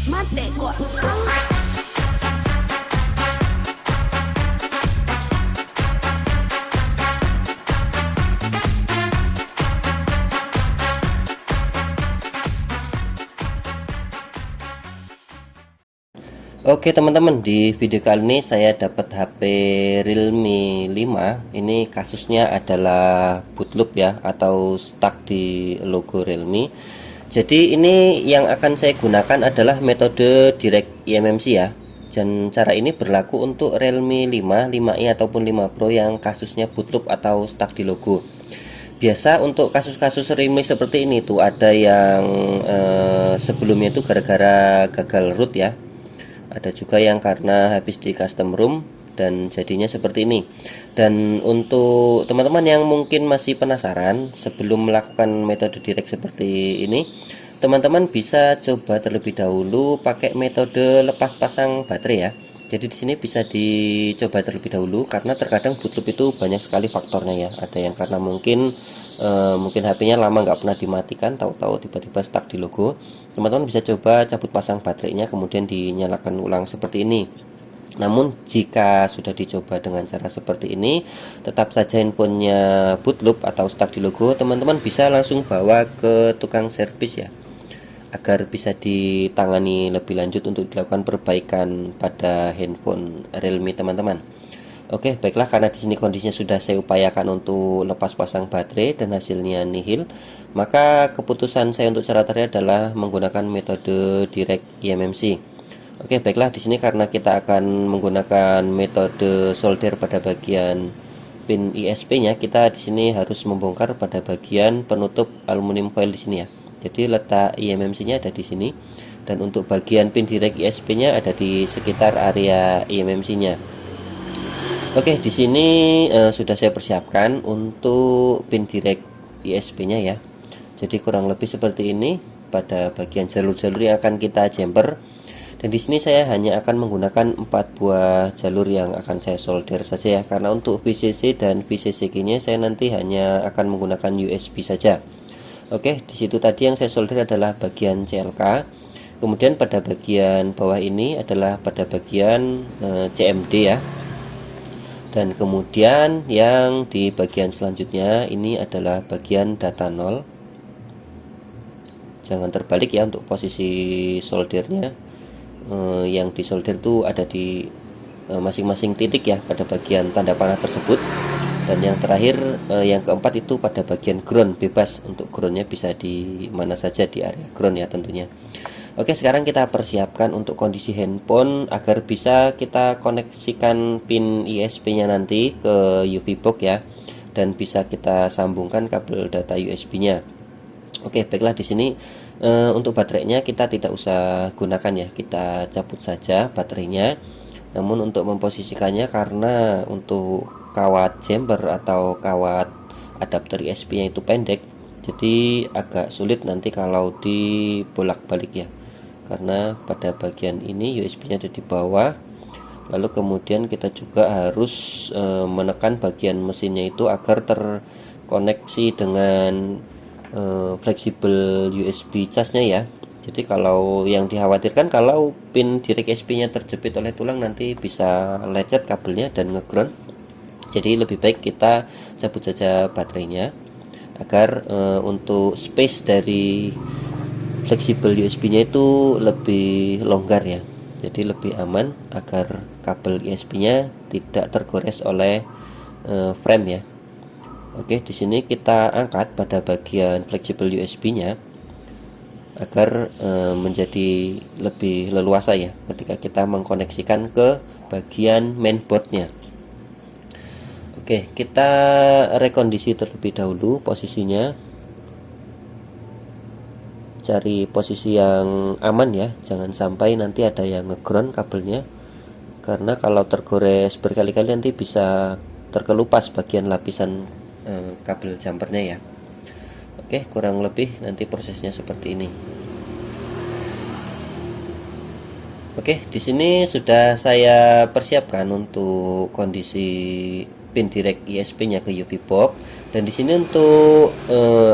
Mate kok. Oke teman-teman, di video kali ini saya dapat HP Realme 5. Ini kasusnya adalah bootloop ya, atau stuck di logo Realme. Jadi ini yang akan saya gunakan adalah metode Direct eMMC ya. Dan cara ini berlaku untuk Realme 5, 5i ataupun 5 Pro yang kasusnya bootloop atau stuck di logo. Biasa untuk kasus-kasus Realme seperti ini tuh ada yang sebelumnya itu gara-gara gagal root ya. Ada juga yang karena habis di custom room dan jadinya seperti ini. Dan untuk teman-teman yang mungkin masih penasaran, sebelum melakukan metode direct seperti ini, teman-teman bisa coba terlebih dahulu pakai metode lepas pasang baterai ya. Jadi di sini bisa dicoba terlebih dahulu karena terkadang bootloop itu banyak sekali faktornya ya. Ada yang karena mungkin HP-nya lama nggak pernah dimatikan, tahu-tahu tiba-tiba stuck di logo. Teman-teman bisa coba cabut pasang baterainya kemudian dinyalakan ulang seperti ini. Namun jika sudah dicoba dengan cara seperti ini tetap saja handphonenya bootloop atau stuck di logo, teman-teman bisa langsung bawa ke tukang servis ya, agar bisa ditangani lebih lanjut untuk dilakukan perbaikan pada handphone Realme teman-teman. Oke, baiklah, karena di sini kondisinya sudah saya upayakan untuk lepas pasang baterai dan hasilnya nihil, maka keputusan saya untuk cara terakhir adalah menggunakan metode Direct eMMC. Oke, baiklah, di sini karena kita akan menggunakan metode solder pada bagian pin ISP-nya, kita di sini harus membongkar pada bagian penutup aluminium foil di sini ya. Jadi letak eMMC-nya ada di sini, dan untuk bagian pin Direct ISP-nya ada di sekitar area eMMC-nya. Oke, di sini sudah saya persiapkan untuk pin direct ISP-nya ya. Jadi kurang lebih seperti ini pada bagian jalur-jalur yang akan kita jumper. Dan di sini saya hanya akan menggunakan 4 buah jalur yang akan saya solder saja ya. Karena untuk VCC dan VCC-nya saya nanti hanya akan menggunakan USB saja. Oke, di situ tadi yang saya solder adalah bagian CLK. Kemudian pada bagian bawah ini adalah pada bagian CMD ya. Dan kemudian yang di bagian selanjutnya ini adalah bagian data 0. Jangan terbalik ya untuk posisi soldernya. Yang disolder itu ada di masing-masing titik ya pada bagian tanda panah tersebut. Dan yang terakhir yang keempat itu pada bagian ground, bebas untuk groundnya bisa di mana saja di area ground ya tentunya. Oke, sekarang kita persiapkan untuk kondisi handphone agar bisa kita koneksikan pin ISP-nya nanti ke UV box ya, dan bisa kita sambungkan kabel data USB-nya. Oke, baiklah, di sini untuk baterainya kita tidak usah gunakan ya, kita cabut saja baterainya. Namun untuk memposisikannya, karena untuk kawat jumper atau kawat adapter ISP-nya itu pendek, jadi agak sulit nanti kalau dibolak-balik ya. Karena pada bagian ini USB-nya ada di bawah, lalu kemudian kita juga harus menekan bagian mesinnya itu agar terkoneksi dengan fleksibel USB charge-nya ya. Jadi kalau yang dikhawatirkan kalau pin direct USB-nya terjepit oleh tulang nanti bisa lecet kabelnya dan ngeground. Jadi lebih baik kita cabut saja baterainya agar untuk space dari fleksibel USB-nya itu lebih longgar ya. Jadi lebih aman agar kabel USB-nya tidak tergores oleh frame ya. Oke, di sini kita angkat pada bagian fleksibel USB-nya agar menjadi lebih leluasa ya ketika kita mengkoneksikan ke bagian mainboard-nya. Oke, kita rekondisi terlebih dahulu posisinya. Cari posisi yang aman ya, jangan sampai nanti ada yang ngeground kabelnya, karena kalau tergores berkali-kali nanti bisa terkelupas bagian lapisan kabel jumpernya ya. Oke, kurang lebih nanti prosesnya seperti ini. Oke, di sini sudah saya persiapkan untuk kondisi pin direct ISP-nya ke UB box. Dan di sini untuk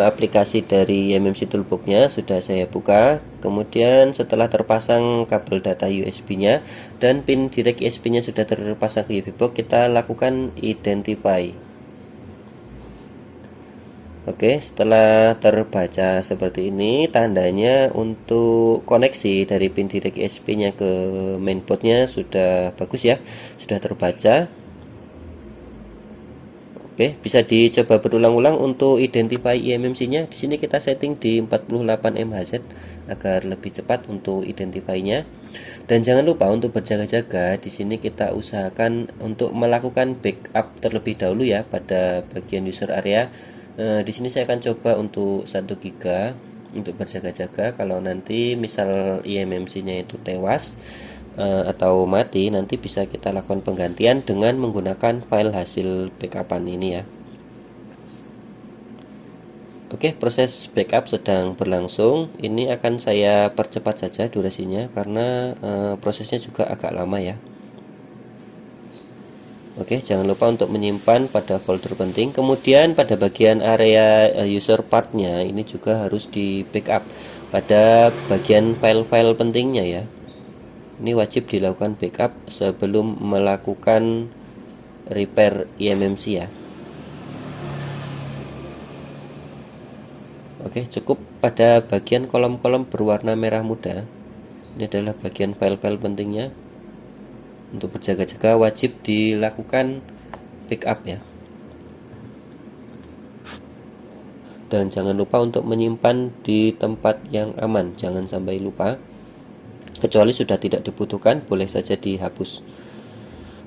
aplikasi dari MMC Toolbox-nya sudah saya buka. Kemudian setelah terpasang kabel data USB-nya dan pin direct ISP-nya sudah terpasang ke UB box, kita lakukan identify. Oke, setelah terbaca seperti ini, tandanya untuk koneksi dari pin direct ISP-nya ke mainboard-nya sudah bagus ya, sudah terbaca. Oke, bisa dicoba berulang-ulang untuk identify eMMC-nya. Di sini kita setting di 48 MHz agar lebih cepat untuk identify-nya. Dan jangan lupa untuk berjaga-jaga. Di sini kita usahakan untuk melakukan backup terlebih dahulu ya pada bagian user area. Di sini saya akan coba untuk 1 GB untuk berjaga-jaga. Kalau nanti misal eMMC-nya itu tewas atau mati, nanti bisa kita lakukan penggantian dengan menggunakan file hasil backupan ini ya. Oke, proses backup sedang berlangsung. Ini akan saya percepat saja durasinya karena prosesnya juga agak lama ya. Oke, jangan lupa untuk menyimpan pada folder penting. Kemudian pada bagian area user part-nya ini juga harus di backup pada bagian file-file pentingnya ya. Ini wajib dilakukan backup sebelum melakukan repair eMMC ya. Oke, cukup pada bagian kolom-kolom berwarna merah muda. Ini adalah bagian file-file pentingnya. Untuk berjaga-jaga wajib dilakukan backup ya. Dan jangan lupa untuk menyimpan di tempat yang aman, jangan sampai lupa. Kecuali sudah tidak dibutuhkan, boleh saja dihapus.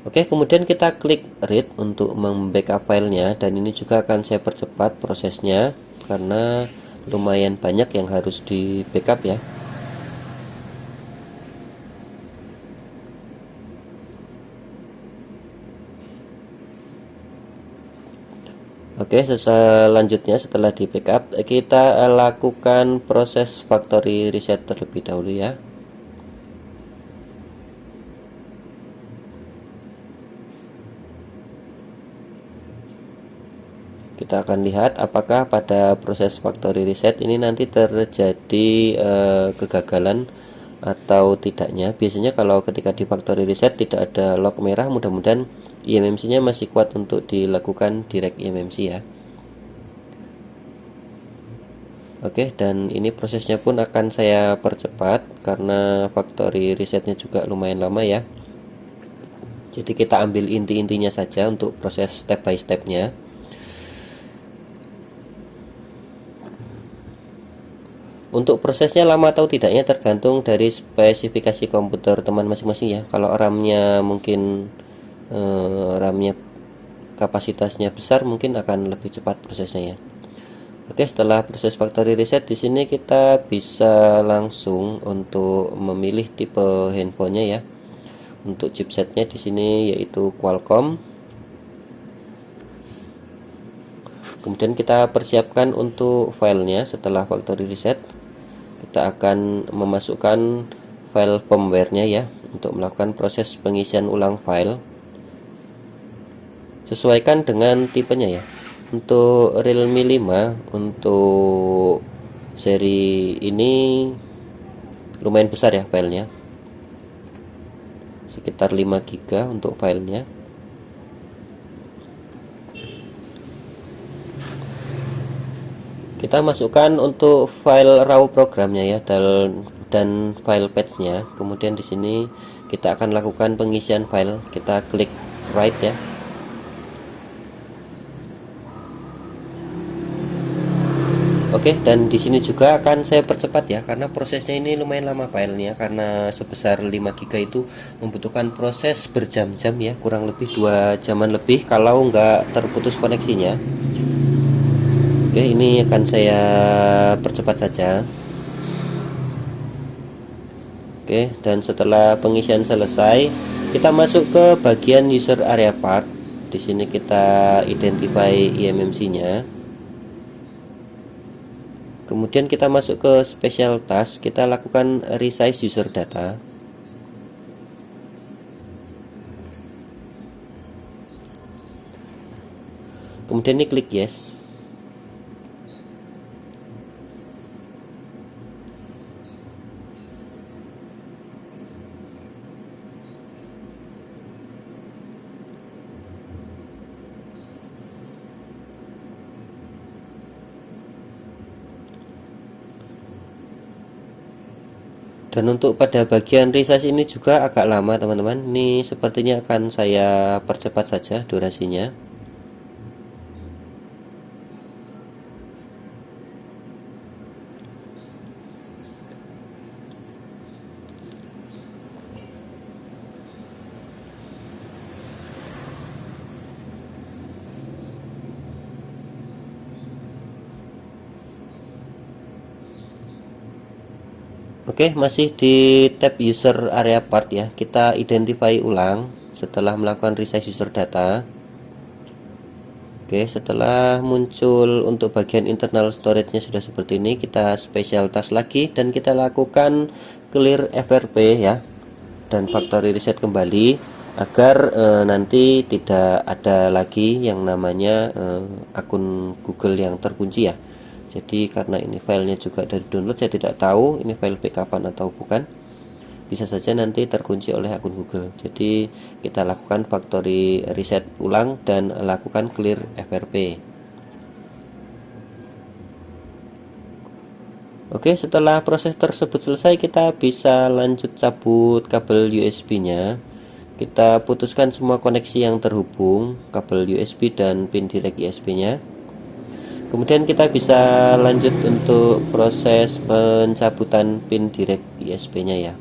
Oke, kemudian kita klik read untuk membackup filenya, dan ini juga akan saya percepat prosesnya karena lumayan banyak yang harus di backup ya. Oke, selanjutnya setelah di backup kita lakukan proses factory reset terlebih dahulu ya. Kita akan lihat apakah pada proses factory reset ini nanti terjadi kegagalan atau tidaknya. Biasanya kalau ketika di factory reset tidak ada log merah, mudah-mudahan eMMC-nya masih kuat untuk dilakukan direct eMMC ya. Oke, dan ini prosesnya pun akan saya percepat karena factory resetnya juga lumayan lama ya. Jadi kita ambil inti-intinya saja untuk proses step by stepnya. Untuk prosesnya lama atau tidaknya tergantung dari spesifikasi komputer teman masing-masing ya. Kalau RAM-nya mungkin RAM-nya kapasitasnya besar, mungkin akan lebih cepat prosesnya ya. Oke, setelah proses factory reset di sini kita bisa langsung untuk memilih tipe handphonenya ya. Untuk chipsetnya di sini yaitu Qualcomm. Kemudian kita persiapkan untuk filenya. Setelah factory reset, kita akan memasukkan file firmware-nya ya untuk melakukan proses pengisian ulang file. Sesuaikan dengan tipenya ya. Untuk Realme 5 untuk seri ini lumayan besar ya filenya, sekitar 5 GB untuk filenya. Kita masukkan untuk file raw programnya ya dan file patch-nya. Kemudian di sini kita akan lakukan pengisian file. Kita klik write ya. Oke, dan di sini juga akan saya percepat ya karena prosesnya ini lumayan lama filenya, karena sebesar 5 GB itu membutuhkan proses berjam-jam ya, kurang lebih 2 jaman lebih kalau nggak terputus koneksinya. Oke, ini akan saya percepat saja. Oke, dan setelah pengisian selesai, kita masuk ke bagian user area part. Di sini kita identify eMMC-nya. Kemudian kita masuk ke special task, kita lakukan resize user data. Kemudian ini klik yes. Dan untuk pada bagian resize ini juga agak lama teman-teman. Ini sepertinya akan saya percepat saja durasinya. Oke, masih di tab user area part ya. Kita identify ulang setelah melakukan resize user data. Oke, setelah muncul untuk bagian internal storage-nya sudah seperti ini, kita special task lagi dan kita lakukan clear FRP ya. Dan factory reset kembali agar nanti tidak ada lagi yang namanya akun Google yang terkunci ya. Jadi karena ini filenya juga dari download, saya tidak tahu ini file backupan atau bukan. Bisa saja nanti terkunci oleh akun Google. Jadi kita lakukan factory reset ulang dan lakukan clear FRP. Oke, setelah proses tersebut selesai, kita bisa lanjut cabut kabel USB-nya. Kita putuskan semua koneksi yang terhubung, kabel USB dan pin direct USB-nya. Kemudian kita bisa lanjut untuk proses pencabutan pin direct USB-nya ya.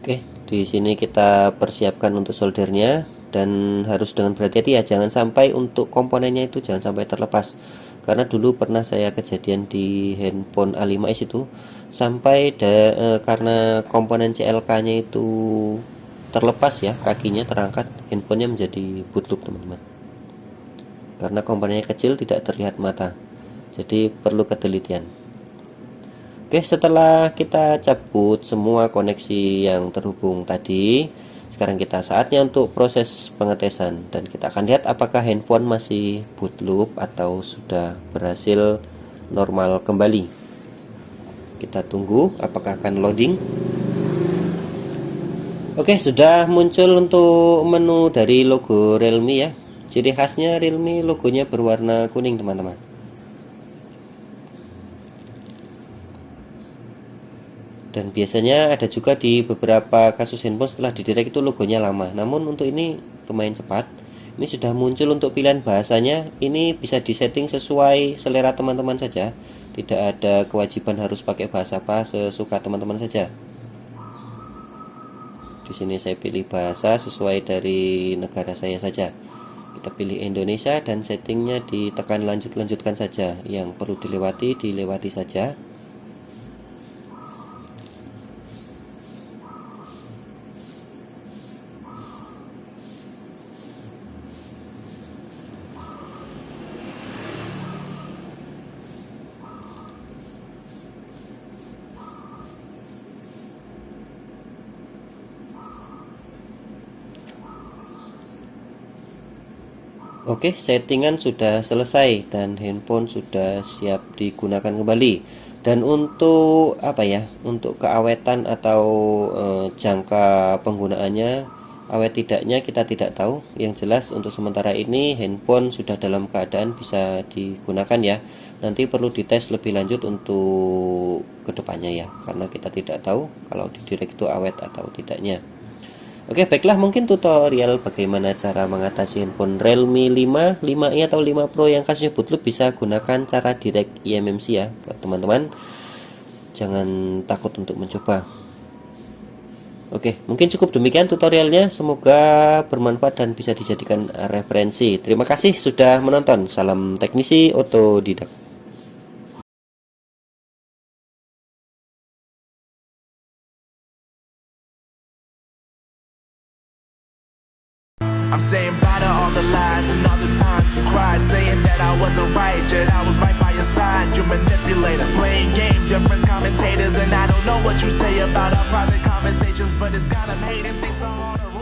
Oke, di sini kita persiapkan untuk soldernya dan harus dengan berhati-hati ya, jangan sampai untuk komponennya itu jangan sampai terlepas. Karena dulu pernah saya kejadian di handphone A5s itu sampai karena komponen CLK-nya itu terlepas ya, kakinya terangkat, handphonenya menjadi bootloop teman-teman. Karena komponennya kecil tidak terlihat mata, jadi perlu ketelitian. Oke, setelah kita cabut semua koneksi yang terhubung tadi, sekarang kita saatnya untuk proses pengetesan dan kita akan lihat apakah handphone masih boot loop atau sudah berhasil normal kembali. Kita tunggu apakah akan loading. Oke, sudah muncul untuk menu dari logo Realme ya. Ciri khasnya Realme logonya berwarna kuning teman-teman. Dan biasanya ada juga di beberapa kasus handphone setelah didirect itu logonya lama. Namun untuk ini lumayan cepat. Ini sudah muncul untuk pilihan bahasanya. Ini bisa disetting sesuai selera teman-teman saja. Tidak ada kewajiban harus pakai bahasa apa, sesuka teman-teman saja. Di sini saya pilih bahasa sesuai dari negara saya saja. Kita pilih Indonesia dan settingnya ditekan lanjutkan saja. Yang perlu dilewati saja. Oke, settingan sudah selesai dan handphone sudah siap digunakan kembali. Dan untuk apa ya? Untuk keawetan atau jangka penggunaannya awet tidaknya kita tidak tahu. Yang jelas untuk sementara ini handphone sudah dalam keadaan bisa digunakan ya. Nanti perlu dites lebih lanjut untuk kedepannya ya, karena kita tidak tahu kalau di direct itu awet atau tidaknya. Oke, baiklah, mungkin tutorial bagaimana cara mengatasi handphone Realme 5, 5i atau 5 Pro yang kasusnya bootloop bisa gunakan cara direct eMMC ya. Buat teman-teman, jangan takut untuk mencoba. Oke, mungkin cukup demikian tutorialnya. Semoga bermanfaat dan bisa dijadikan referensi. Terima kasih sudah menonton. Salam teknisi otodidak. I'm saying bye to all the lies and all the times you cried, saying that I wasn't right, yet I was right by your side. You manipulator, playing games, your friends commentators, and I don't know what you say about our private conversations, but it's got them hating things so hard to